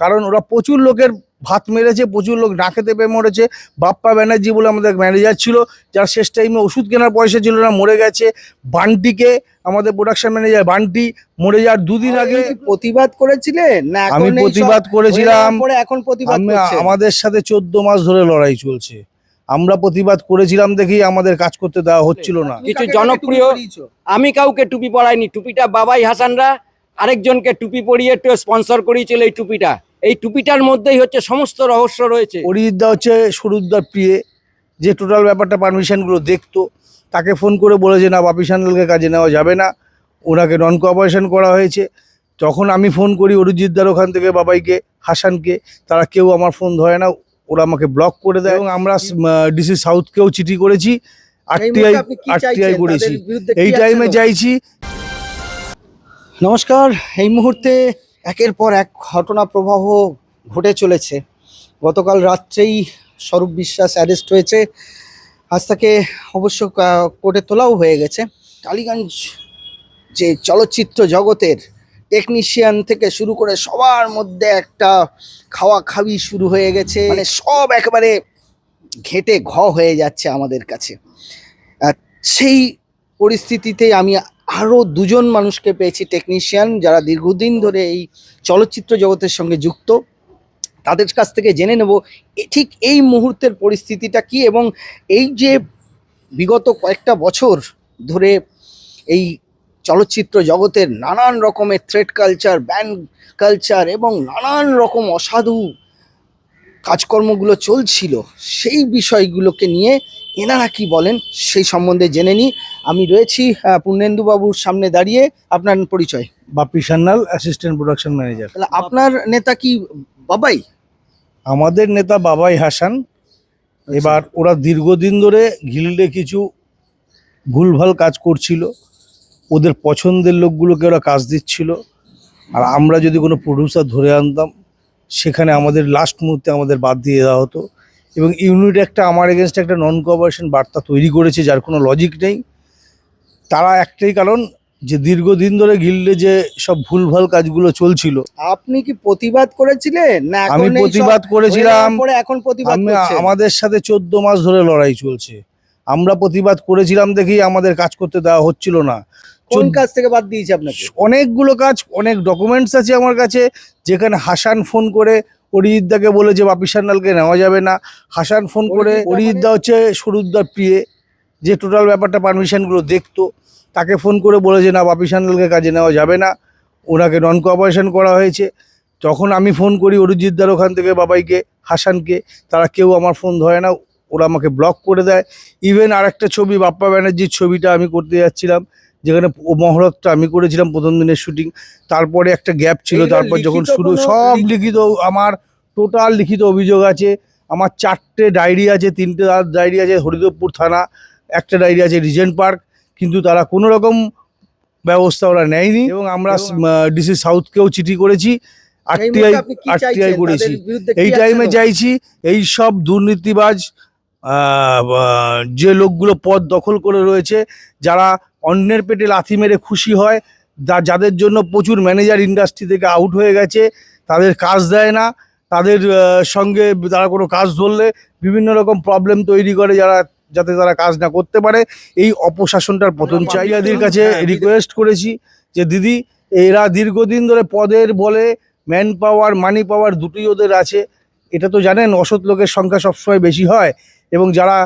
কারণ ওরা প্রচুর লোকের ভাত মেরেছে, প্রচুর লোক না খেতে পেয়ে মরেছে। বাপ্পা ব্যানার্জি বলে আমাদের ম্যানেজার ছিল, যার শেষ টাইমে ওষুধ কেনার পয়সা ছিল না, মরে গেছে। বান্টিকে, আমাদের প্রোডাকশন ম্যানেজার বান্টি মরে যাওয়ার দুদিন আগে প্রতিবাদ করেছিলেন না? আমি প্রতিবাদ করেছিলাম। এখন প্রতিবাদ আমাদের সাথে 14 মাস ধরে লড়াই চলছে। আমরা প্রতিবাদ করেছিলাম দেখেই আমাদের কাজ করতে দেওয়া হচ্ছিল না। কিছু জনপ্রিয়, আমি কাউকে টুপি পরাইনি, টুপিটা বাবাই হাসানরা আরেকজনকে টুপি পরিয়ে একটু স্পন্সর করিয়েছিল। এই টুপিটার মধ্যেই হচ্ছে সমস্ত রহস্য রয়েছে। অরিজিৎদা হচ্ছে সরুদ্দার প্রিয়ে, যে টোটাল ব্যাপারটা পারমিশনগুলো দেখতো, তাকে ফোন করে বলেছে না বাপি সান্যালকে কাজে নেওয়া যাবে না, ওনাকে নন কোঅপারেশন করা হয়েছে। তখন আমি ফোন করি অরিজিৎদার ওখান থেকে বাবাইকে, হাসানকে, তারা কেউ আমার ফোন ধরে না, ওরা আমাকে ব্লক করে দেয়। এবং আমরা ডিসি সাউথকেও চিঠি করেছি, আরটিআই করেছি। এই টাইমে চাইছি। নমস্কার। এই মুহূর্তে একের পর এক ঘটনা প্রবাহ ঘটে চলেছে। গতকাল রাত্রেই স্বরূপ বিশ্বাস অ্যারেস্ট হয়েছে, আজ তাকে অবশ্য কোর্টে তোলাও হয়ে গেছে। টালিগঞ্জ যে চলচ্চিত্র জগতের টেকনিশিয়ান থেকে শুরু করে সবার মধ্যে একটা খাওয়া খাওয়ি শুরু হয়ে গেছে, মানে সব একেবারে ঘেঁটে হয়ে যাচ্ছে আমাদের কাছে। সেই পরিস্থিতিতে আমি আরও দুজন মানুষকে পেয়েছি, টেকনিশিয়ান যারা দীর্ঘদিন ধরে এই চলচ্চিত্র জগতের সঙ্গে যুক্ত। তাদের কাছ থেকে জেনে নেব ঠিক এই মুহূর্তের পরিস্থিতিটা কি, এবং এই যে বিগত কয়েকটা বছর ধরে এই চলচ্চিত্র জগতের নানান রকমের থ্রেড কালচার, ব্যান কালচার এবং নানান রকম অসাধু কাজকর্মগুলো চলছিল, সেই বিষয়গুলোকে নিয়ে এনারা কি বলেন সেই সম্বন্ধে জেনে নিই। আমি রয়েছি পূর্ণেন্দুবাবুর সামনে দাঁড়িয়ে। আপনার পরিচয়? বাপি সান্যাল, অ্যাসিস্ট্যান্ট প্রোডাকশন ম্যানেজার। তাহলে আপনার নেতা কি বাবাই? আমাদের নেতা বাবাই হাসান। এবার ওরা দীর্ঘদিন ধরে গিল্ডে কিছু ভুলভাল কাজ করছিল, ওদের পছন্দের লোকগুলোকে ওরা কাজ দিচ্ছিল, আর আমরা যদি কোনো প্রডিউসার ধরে আনতাম সেখানে আমাদের লাস্ট মুহূর্তে আমাদের বাদ দিয়ে দেওয়া হতো। এবং ইউনিট একটা আমার এগেনস্টে একটা নন কোঅপারেশন বার্তা তৈরি করেছে, যার কোনো লজিক নেই। তারা একটাই কারণ, যে দীর্ঘদিন ধরে গিল্ডে যে সব ভুলভাল কাজগুলো চলছিল। আপনি কি প্রতিবাদ করেছিলেন না? আমি প্রতিবাদ করেছিলাম। এখন প্রতিবাদ আমাদের সাথে 14 মাস ধরে লড়াই চলছে। আমরা প্রতিবাদ করেছিলাম দেখেই আমাদের কাজ করতে দেওয়া হচ্ছিল না। কোন কাজ থেকে বাদ দিয়েছে আপনাকে? অনেকগুলো কাজ, অনেক ডকুমেন্টস আছে আমার কাছে, যেখানে হাসান ফোন করে অরিজিৎদাকে বলে যে বাপি সান্যালকে নেওয়া যাবে না। হাসান ফোন করে, অরিজিৎদা হচ্ছে সরুদ্দার প্রিয়ে, যে টোটাল ব্যাপারটা পারমিশনগুলো দেখতো, তাকে ফোন করে বলেছে না বাপি সান্যালকে কাজে নেওয়া যাবে না, ওনাকে নন কোঅপারেশন করা হয়েছে। তখন আমি ফোন করি অরিজিৎদার ওখান থেকে বাবাইকে, হাসানকে, তারা কেউ আমার ফোন ধরে না, ওরা আমাকে ব্লক করে দেয়। ইভেন আরেকটা ছবি, বাপ্পা ব্যানার্জির ছবিটা আমি করতে যাচ্ছিলাম, যেখানে মহরতটা আমি করেছিলাম প্রথম দিনের শুটিং। তারপরে একটা গ্যাপ ছিল, তারপর যখন শুরু সব লিখিত, আমার টোটাল লিখিত অভিযোগ আছে। আমার 4টে ডায়েরি আছে, 3টে ডায়েরি আছে হরিদেবপুর থানা, একটা ডায়েরি আছে রিজেন্ট পার্ক, কিন্তু তারা কোনো রকম ব্যবস্থা ওরা নেয়নি। এবং আমরা ডিসি সাউথকেও চিঠি করেছি, আরটিআই করেছি। এই টাইমে চাইছি এই সব দুর্নীতিবাজ যে লোকগুলো পদ দখল করে রয়েছে, যারা অন্যের পেটে লাথি মেরে খুশি হয়, যাদের জন্য প্রচুর ম্যানেজার ইন্ডাস্ট্রি থেকে আউট হয়ে গেছে, তাদের কাজ দেয় না, তাদের সঙ্গে তারা কোনো কাজ ধরলে বিভিন্ন রকম প্রবলেম তৈরি করে, যাতে তারা কাজ না করতে পারে। এই অপশাসনটার পতন চাই। এদের কাছে রিকোয়েস্ট করেছি যে দিদি, এরা দীর্ঘদিন ধরে পদের বলে ম্যান পাওয়ার, মানি পাওয়ার দুটোই ওদের আছে। এটা তো জানেন, অসৎ লোকের সংখ্যা সবসময় বেশি হয়, এবং যারা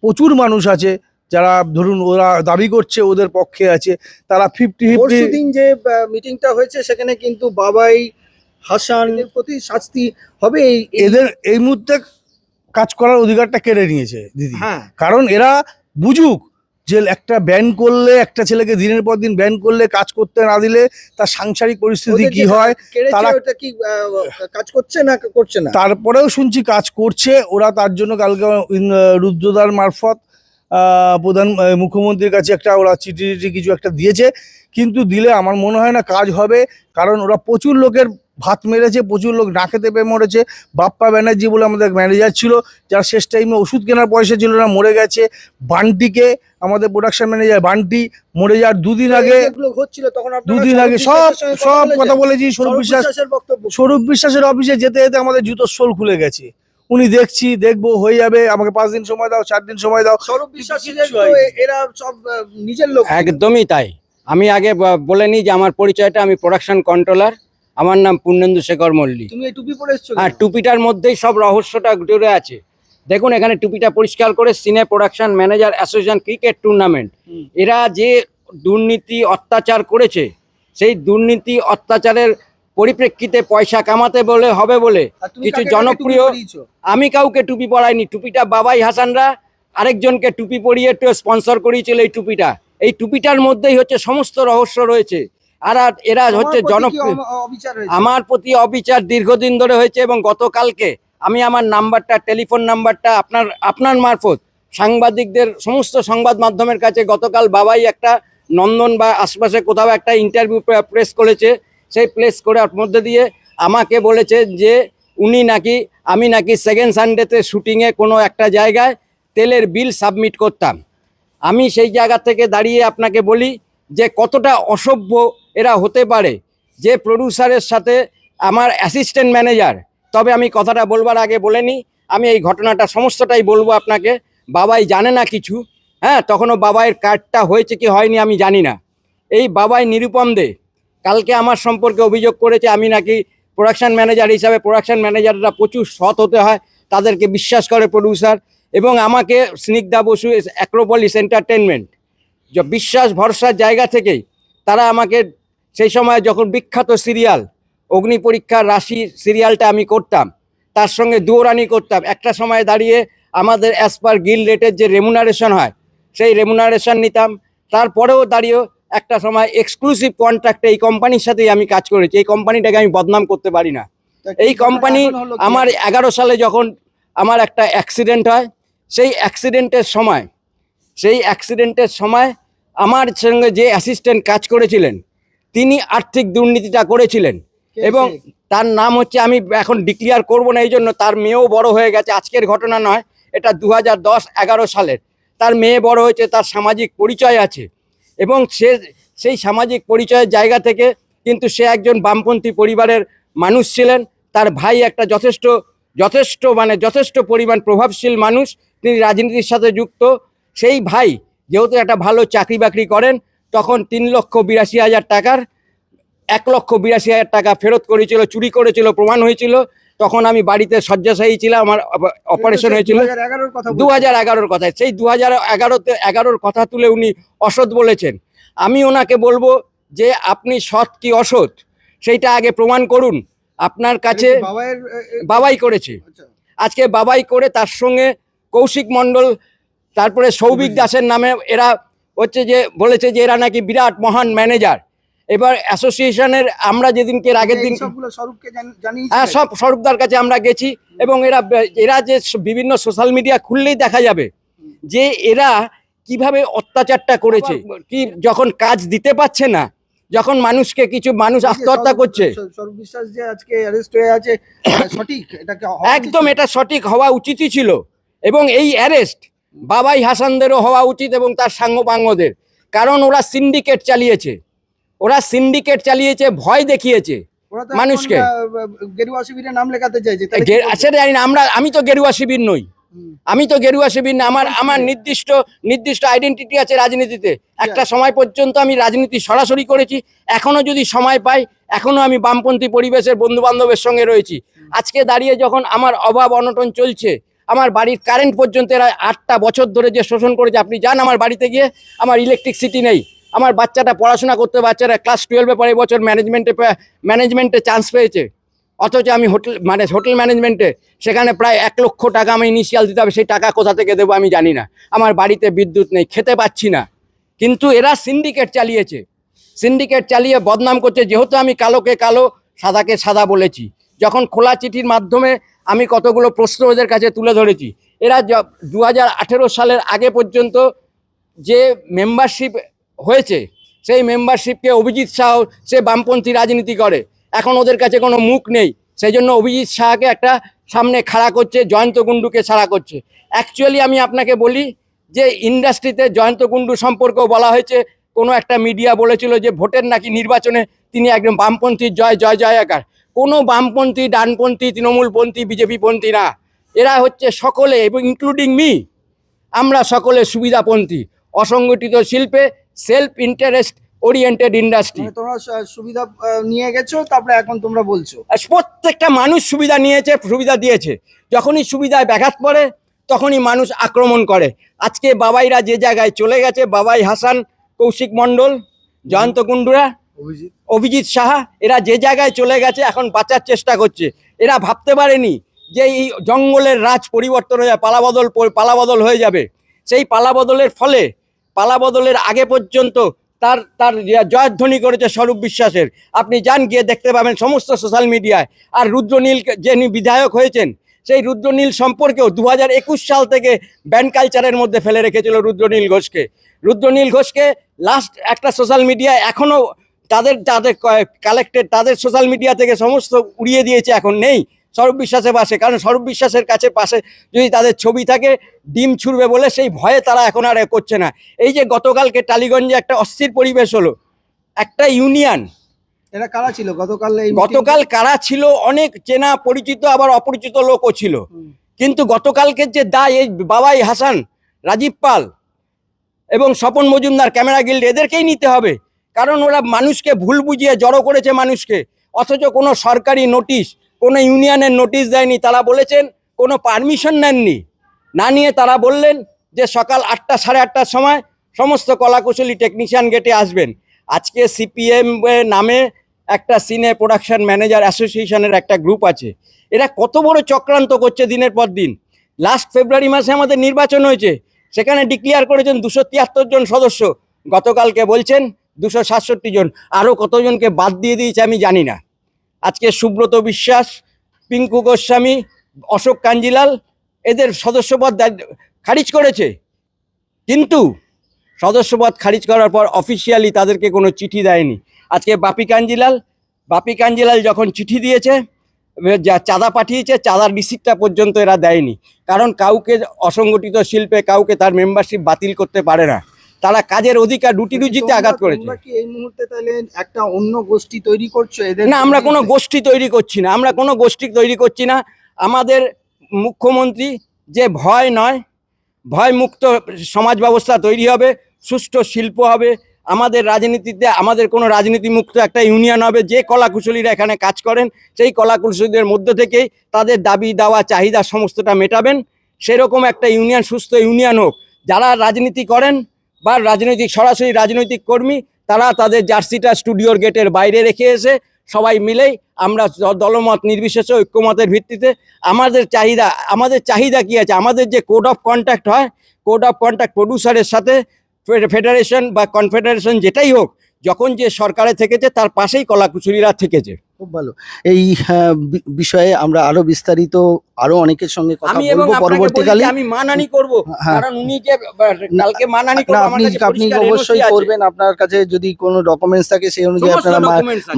প্রচুর মানুষ আছে, যারা ধরুন ওরা দাবি করছে ওদের পক্ষে আছে, তারা 50-50। দিন যে মিটিংটা হয়েছে সেখানে কিন্তু বাবাই হাসানের প্রতি শাস্তি হবে, এদের এই মুহূর্তে কাজ করার অধিকারটা কেড়ে নিয়েছে দিদি। কারণ এরা বুঝুক যে একটা ব্যান করলে, একটা ছেলেকে দিনের পর দিন ব্যান করলে, কাজ করতে না দিলে তার সাংসারিক পরিস্থিতি কি হয়, তারা কি কাজ করছে না করছে না। তারপরেও শুনছি কাজ করছে ওরা। তার জন্য কালকে রুদ্রদার মারফত প্রধান মুখ্যমন্ত্রীর কাছে একটা ওরা চিঠি কিছু একটা দিয়েছে, কিন্তু দিলে আমার মনে হয় না কাজ হবে। কারণ ওরা প্রচুর লোকের ভাত মেরেছে, প্রচুর লোক না খেতে পেয়ে মরেছে। বাপ্পা ব্যানার্জি বলে আমাদের ম্যানেজার ছিল, যার শেষ টাইমে ওষুধ কেনার পয়সা ছিল না, মরে গেছে। বান্টিকে, আমাদের প্রোডাকশন ম্যানেজার বান্টি মরে যাওয়ার দুদিন আগে, যেগুলো হচ্ছিল তখন আপনারা দুদিন আগে স্বরূপ সব বিশ্বাসের সঙ্গে সব বলেছেন? কথা বলেছি। স্বরূপ বিশ্বাসের বক্তব্য কি? স্বরূপ বিশ্বাসের অফিসে যেতে যেতে আমাদের জুতোর সোল খুলে গেছে। উনি দেখছি, দেখবো, হয়ে যাবে, আমাকে 5 দিন সময় দাও, 4 দিন সময় দাও। স্বরূপ বিশ্বাসের কিচ্ছু তো হয়নি। এরা সব নিজের লোক। একদমই তাই। আমি আগে বলে নিই যে আমার পরিচয়টা, আমি প্রোডাকশন কন্ট্রোলার, আমার নাম পূর্ণেন্দু শেখর মল্লিক। তুমি এই টুপি পরে এসছো আর কেন? টুপিটার মধ্যেই সব রহস্যটা জুড়ে আছে। দেখুন এখানে টুপিটা পরিষ্কার করে cine production manager association cricket tournament, হুম। এরা যে দুর্নীতি অত্যাচার করেছে, সেই দুর্নীতি অত্যাচারের পরিপ্রেক্ষিতে পয়সা কামাতে বলে হবে বলে আর তুমি কিছু কাকে কাকে জনপ্রিয়, টুপি পরিয়েছো? আমি কাউকে টুপি পরাইনি। টুপিটা বাবাই হাসানরা আরেকজনকে টুপি পরিয়ে একটু স্পন্সর করিয়েছিল এই টুপিটা। এই টুপিটার মধ্যেই হচ্ছে সমস্ত রহস্য রয়েছে। আর এরা তোমার হচ্ছে প্রতি কি জনপ্রিয়। অবিচার হয়েছে? আমার প্রতি অবিচার দীর্ঘদিন ধরে হয়েছে এবং গতকালকে আমি আমার নাম্বারটা, টেলিফোন নাম্বারটা আপনার মারফত সাংবাদিকদের, সমস্ত সংবাদ মাধ্যমের কাছে গতকাল বাবাই একটা নন্দন বা আশপাশে কোথাও একটা ইন্টারভিউ প্রেস করেছে। সেই প্লেস করার মধ্যে দিয়ে আমাকে বলেছে যে আমি নাকি সেকেন্ড সানডেতে শুটিংয়ে কোনো একটা জায়গায় তেলের বিল সাবমিট করতাম। আমি সেই জায়গা থেকে দাঁড়িয়ে আপনাকে বলি যে কতটা অসভ্য এরা হতে পারে, যে প্রডিউসারের সাথে আমার অ্যাসিস্ট্যান্ট ম্যানেজার। তবে আমি কথাটা বলবার আগে বলে নিই, আমি এই ঘটনাটা সমস্তটাই বলবো আপনাকে। বাবাই জানে না কিছু, হ্যাঁ, তখনও বাবাইয়ের কার্ডটা হয়েছে কি হয়নি আমি জানি না। এই বাবাই নিরুপম দে কালকে আমার সম্পর্কে অভিযোগ করেছে আমি নাকি প্রোডাকশন ম্যানেজার হিসাবে, প্রোডাকশন ম্যানেজাররা প্রচুর সৎ হতে হয়, তাদেরকে বিশ্বাস করে প্রডিউসার, এবং আমাকে স্নিগ্ধা বসু অ্যাক্রোপলিস এন্টারটেনমেন্ট বিশ্বাস ভরসার জায়গা থেকেই তারা আমাকে সেই সময় যখন বিখ্যাত সিরিয়াল অগ্নি পরীক্ষার রাশি সিরিয়ালটা আমি করতাম, তার সঙ্গে দুয়োরানি করতাম, একটা সময় দাঁড়িয়ে আমাদের অ্যাজ পার গিল রেটের যে রেমুনারেশন হয় সেই রেমুনারেশন নিতাম। তারপরেও দাঁড়িয়েও একটা সময় এক্সক্লুসিভ কন্ট্রাক্টে এই কোম্পানির সাথেই আমি কাজ করেছি। এই কোম্পানিটাকে আমি বদনাম করতে পারি না। এই কোম্পানি এখন হলো কি? আমার 11 সালে যখন আমার একটা অ্যাক্সিডেন্ট হয়, সেই অ্যাক্সিডেন্টের সময় আমার সঙ্গে যে অ্যাসিস্ট্যান্ট কাজ করেছিলেন তিনি আর্থিক দুর্নীতিটা করেছিলেন, কে এবং সে? তার নাম হচ্ছে, আমি এখন ডিক্লিয়ার করব না, এই জন্য, তার মেয়েও বড় হয়ে গেছে, আজকের ঘটনা নয়, এটা 2010-11 সালের। তার মেয়ে বড় হয়েছে, তার সামাজিক পরিচয় আছে, এবং সেই সামাজিক পরিচয়ের জায়গা থেকে কিন্তু সে একজন বামপন্থী পরিবারের মানুষ ছিলেন। তার ভাই একটা যথেষ্ট পরিমাণ প্রভাবশীল মানুষ, তিনি রাজনীতির সাথে যুক্ত। সেই ভাই যেহেতু একটা ভালো চাকরি বাকরি করেন, তখন 3,82,000 টাকার 1,82,000 টাকা ফেরত করেছিল, চুরি করেছিল, প্রমাণ হয়েছিল। তখন আমি বাড়িতে শয্যাশায়ী ছিলাম, আমার অপারেশন হয়েছিল 2011 কথা বলছো? 2011 কথায়। সেই 2011 কথা তুলে উনি অসৎ বলেছেন। আমি ওনাকে বলবো যে আপনি সৎ কি অসৎ সেইটা আগে প্রমাণ করুন। আপনার কাছে এটা কি বাবাইয়ের বাবাই করেছে, আচ্ছা। আজকে বাবাই করে তার সঙ্গে কৌশিক মণ্ডল, তারপরে সৌভিক দাসের নামে এরা হচ্ছে যে বলেছে যে এরা নাকি বিরাট মহান ম্যানেজার। এবার অ্যাসোসিয়েশনের আমরা যেদিনকে আগের দিন, সবগুলো স্বরূপকে জানিয়েছি। হ্যাঁ, সব স্বরূপদার কাছে আমরা গেছি, এবং এরা যে বিভিন্ন সোশ্যাল মিডিয়া খুললেই দেখা যাবে যে এরা কিভাবে অত্যাচারটা করেছে। কি যখন কাজ দিতে পারছে না, যখন মানুষ আত্মহত্যা করছে, স্বরূপ বিশ্বাস যে আজকে অ্যারেস্ট হয়ে আছে, সঠিক? এটা কি হওয়া উচিত একদম ছিল? এটা সঠিক হওয়া উচিতই ছিল, এবং এই অ্যারেস্ট বাবাই হাসানদেরও হওয়া উচিত এবং তার সাঙ্গপাঙ্গদের, কারণ ওরা সিন্ডিকেট চালিয়েছে, ভয় দেখিয়েছে ওরা তো মানুষকে। এখন, গেরুয়া শিবিরে নাম লেখাতে চাইছে, তাহলে কি করবে? সেটা জানি না, আমি তো গেরুয়া শিবির নই, হুম। না। আমার নির্দিষ্ট আইডেন্টিটি আছে রাজনীতিতে। একটা সময় পর্যন্ত আমি রাজনীতি সরাসরি করেছি, এখনো যদি সময় পাই এখনো আমি বামপন্থী পরিবেশের বন্ধু বান্ধবের সঙ্গে রয়েছি। আজকে দাঁড়িয়ে যখন আমার অভাব অনটন চলছে, আমার বাড়ির কারেন্ট পর্যন্ত এরা 8টা বছর ধরে যে শোষণ করেছে, আপনি যান আমার বাড়িতে গিয়ে, আমার ইলেকট্রিসিটি নেই, আমার বাচ্চাটা পড়াশোনা করতে পারছে না, ক্লাস 12-এ পরে এবছর ম্যানেজমেন্টে চান্স পেয়েছে, অথচ আমি হোটেল ম্যানেজমেন্টে সেখানে প্রায় 1 লক্ষ টাকা আমি ইনিশিয়াল দিতে হবে, সেই টাকা কোথা থেকে দেবো আমি জানি না, আমার বাড়িতে বিদ্যুৎ নেই, খেতে পাচ্ছি না। কিন্তু এরা সিন্ডিকেট চালিয়ে বদনাম করছে। যেহেতু আমি কালোকে কালো, সাদাকে সাদা বলেছি, যখন খোলা চিঠির মাধ্যমে আমি কতগুলো প্রশ্ন ওদের কাছে তুলে ধরেছি, এরা 2018 সালের আগে পর্যন্ত যে মেম্বারশিপ হয়েছে, সেই মেম্বারশিপকে অভিজিৎ শাহ, সে বামপন্থী রাজনীতি করে, এখন ওদের কাছে কোনো মুখ নেই, সেই জন্য অভিজিৎ শাহকে একটা সামনে খাড়া করছে, জয়ন্ত কুণ্ডুকে ছাড়া করছে। অ্যাকচুয়ালি আমি আপনাকে বলি যে ইন্ডাস্ট্রিতে জয়ন্ত কুণ্ডু সম্পর্কেও বলা হয়েছে, কোনো একটা মিডিয়া বলেছিল যে ভোটের নাকি নির্বাচনে তিনি একদম বামপন্থী জয় জয় জয়াকার। কোনো বামপন্থী, ডানপন্থী, তৃণমূলপন্থী, বিজেপিপন্থী না, এরা হচ্ছে সকলে, এবং ইনক্লুডিং মি, আমরা সকলে সুবিধাপন্থী। অসংগঠিত শিল্পে সেলফ ইন্টারেস্ট ওরিয়েন্টেড ইন্ডাস্ট্রি। মানে তোমরা সুবিধা নিয়ে গেছো, তারপরে এখন তোমরা বলছো প্রত্যেকটা মানুষ সুবিধা নিয়েছে, সুবিধা দিয়েছে। যখনই সুবিধায় ব্যাঘাত পড়ে তখনই মানুষ আক্রমণ করে। আজকে বাবাইরা যে জায়গায় চলে গেছে, বাবাই হাসান, কৌশিক মণ্ডল, জয়ন্ত কুণ্ডুরা, অভিজিৎ সাহা, এরা যে জায়গায় চলে গেছে এখন বাঁচার চেষ্টা করছে। এরা ভাবতে পারেনি যে এই জঙ্গলের রাজ পরিবর্তন হয়ে পালাবদল হয়ে যাবে। সেই পালাবদলের ফলে, পালাবদলের আগে পর্যন্ত তার তার জয়ধ্বনি করেছে স্বরূপ বিশ্বাসের। আপনি যান, গিয়ে দেখতে পাবেন সমস্ত সোশ্যাল মিডিয়ায়। আর রুদ্রনীল যিনি বিধায়ক হয়েছেন, সেই রুদ্রনীল সম্পর্কেও 2021 সাল থেকে ব্যান্ড কালচারের মধ্যে ফেলে রেখেছিল রুদ্রনীল ঘোষকে লাস্ট একটা সোশ্যাল মিডিয়া এখনও তাদের কালেক্টেড, তাদের সোশ্যাল মিডিয়া থেকে সমস্ত উড়িয়ে দিয়েছে, এখন নেই স্বরূপ বিশ্বাসের পাশে। কারণ স্বরূপ বিশ্বাসের পাশে যদি তাদের ছবি থাকে, ডিম ছুড়বে বলে সেই ভয়ে তারা এখন আর করছে না। এই যে গতকালকে টালিগঞ্জে একটা অস্থির পরিবেশ হলো, একটা ইউনিয়ন, এরা কারা ছিল গতকাল কারা ছিল? অনেক চেনা পরিচিত আবার অপরিচিত লোকও ছিল। কিন্তু গতকালকে যে দায় এই বাবাই হাসান, রাজীব পাল এবং স্বপন মজুমদার, ক্যামেরা গিল্ড, এদেরকেই নিতে হবে। কারণ ওরা মানুষকে ভুল বুঝিয়ে জড়ো করেছে মানুষকে, অথচ কোনো সরকারি নোটিশ, কোনো ইউনিয়নের নোটিশ দেয়নি। তারা বলেছেন কোনো পারমিশন নেননি, না নিয়ে তারা বললেন যে সকাল 8টা সাড়ে 8টার সময় সমস্ত কলাকুশলী টেকনিশিয়ান গেটে আসবেন। আজকে সিপিএম নামে একটা সিনে প্রোডাকশন ম্যানেজার অ্যাসোসিয়েশনের একটা গ্রুপ আছে, এরা কত বড় চক্রান্ত করছে দিনের পর দিন। লাস্ট ফেব্রুয়ারি মাসে আমাদের নির্বাচন হয়েছে, সেখানে ডিক্লেয়ার করেছেন 273 জন সদস্য, গতকালকে বলছেন 267 জন। আরও কতজনকে বাদ দিয়ে দিয়েছে আমি জানি না। আজকে সুব্রত বিশ্বাস, পিঙ্কু গোস্বামী, অশোক কাঞ্জিলাল এদের সদস্যপদ খারিজ করেছে। কিন্তু সদস্যপদ খারিজ করার পর অফিসিয়ালি তাদেরকে কোনো চিঠি দেয়নি। আজকে বাপি কাঞ্জিলাল যখন চিঠি দিয়েছে, যা চাঁদা পাঠিয়েছে, চাঁদার রিসিপ্টটা পর্যন্ত এরা দেয়নি। কারণ কাউকে অসংগঠিত শিল্পে কাউকে তার মেম্বারশিপ বাতিল করতে পারে না, তারা কাজের অধিকার রুটিতে আঘাত করেছে। এই মুহূর্তে তাহলে একটা অন্য গোষ্ঠী তৈরি করছো এদের? না, আমরা কোনো গোষ্ঠী তৈরি করছি না, আমাদের মুখ্যমন্ত্রী যে ভয় নয়, ভয়মুক্ত সমাজ ব্যবস্থা তৈরি হবে, সুষ্ঠু শিল্প হবে, আমাদের রাজনীতিতে আমাদের কোনো রাজনীতিমুক্ত একটা ইউনিয়ন হবে। যে কলাকুশলীরা এখানে কাজ করেন সেই কলাকুশলীদের মধ্যে থেকেই তাদের দাবি দাওয়া চাহিদা সমস্তটা মেটাবেন। সেরকম একটা ইউনিয়ন, সুস্থ ইউনিয়ন হোক। যারা রাজনীতি করেন বা সরাসরি রাজনৈতিক কর্মী, তারা তাদের জার্সিটা স্টুডিওর গেটের বাইরে রেখে এসে সবাই মিলেই আমরা দলমত নির্বিশেষে ঐক্যমতের ভিত্তিতে আমাদের চাহিদা কি আছে, আমাদের যে কোড অফ কন্ট্যাক্ট হয়, কোড অফ কন্ট্যাক্ট প্রডিউসারের সাথে ফেডারেশন বা কনফেডারেশন যেটাই হোক, যখন যে সরকারে থেকেছে তার পাশেই কলাকুশলীরা থেকেছে। খুব ভালো। এই বিষয়ে আমরা আরো বিস্তারিত আরো অনেকের সঙ্গে কথা বলবো পরবর্তীকালে। আমি মানহানি করব, কারণ উনি যে কালকে মানহানি করবে, আপনি অবশ্যই করবেন। আপনার কাছে যদি কোনো ডকুমেন্টস থাকে সেই অনুযায়ী আপনারা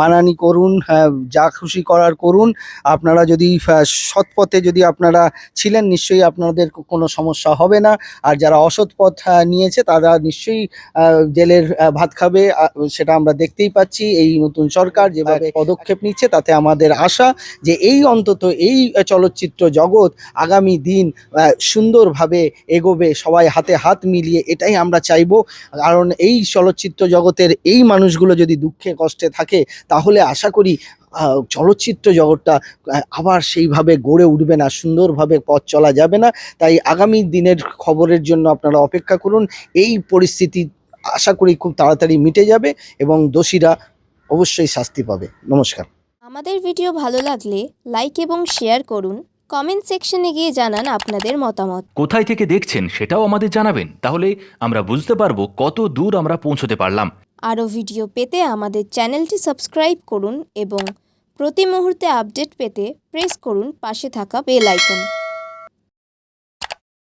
মানহানি করুন, যা খুশি করার করুন। আপনারা যদি সৎ পথে যদি আপনারা ছিলেন, নিশ্চয়ই আপনাদের কোনো সমস্যা হবে না। আর যারা অসৎ পথ নিয়েছে তারা নিশ্চয়ই জেলের ভাত খাবে, সেটা আমরা দেখতেই পাচ্ছি। এই নতুন সরকার যেভাবে পদক্ষেপ নিচ্ছে, তাতে আমাদের আশা যে এই অন্তত এই চলচ্চিত্র জগৎ আগামী দিন সুন্দরভাবে এগোবে, সবাই হাতে হাত মিলিয়ে, এটাই আমরা চাইবো। কারণ এই চলচ্চিত্র জগতের এই মানুষগুলো যদি দুঃখে কষ্টে থাকে, তাহলে আশা করি চলচ্চিত্র জগৎটা আবার সেইভাবে গড়ে উঠবে না, সুন্দরভাবে পথ চলা যাবে না। তাই আগামী দিনের খবরের জন্য আপনারা অপেক্ষা করুন। এই পরিস্থিতি আশা করি খুব তাড়াতাড়ি মিটে যাবে এবং দোষীরা অবশ্যই শাস্তি পাবে। নমস্কার। আমাদের ভিডিও ভালো লাগলে লাইক এবং শেয়ার করুন, কমেন্ট সেকশনে গিয়ে জানান আপনাদের মতামত। কোথায় থেকে দেখছেন সেটাও আমাদের জানাবেন, তাহলে আমরা বুঝতে পারবো কত দূর আমরা পৌঁছতে পারলাম। আরও ভিডিও পেতে আমাদের চ্যানেলটি সাবস্ক্রাইব করুন এবং প্রতি মুহূর্তে আপডেট পেতে প্রেস করুন পাশে থাকা বেল আইকন।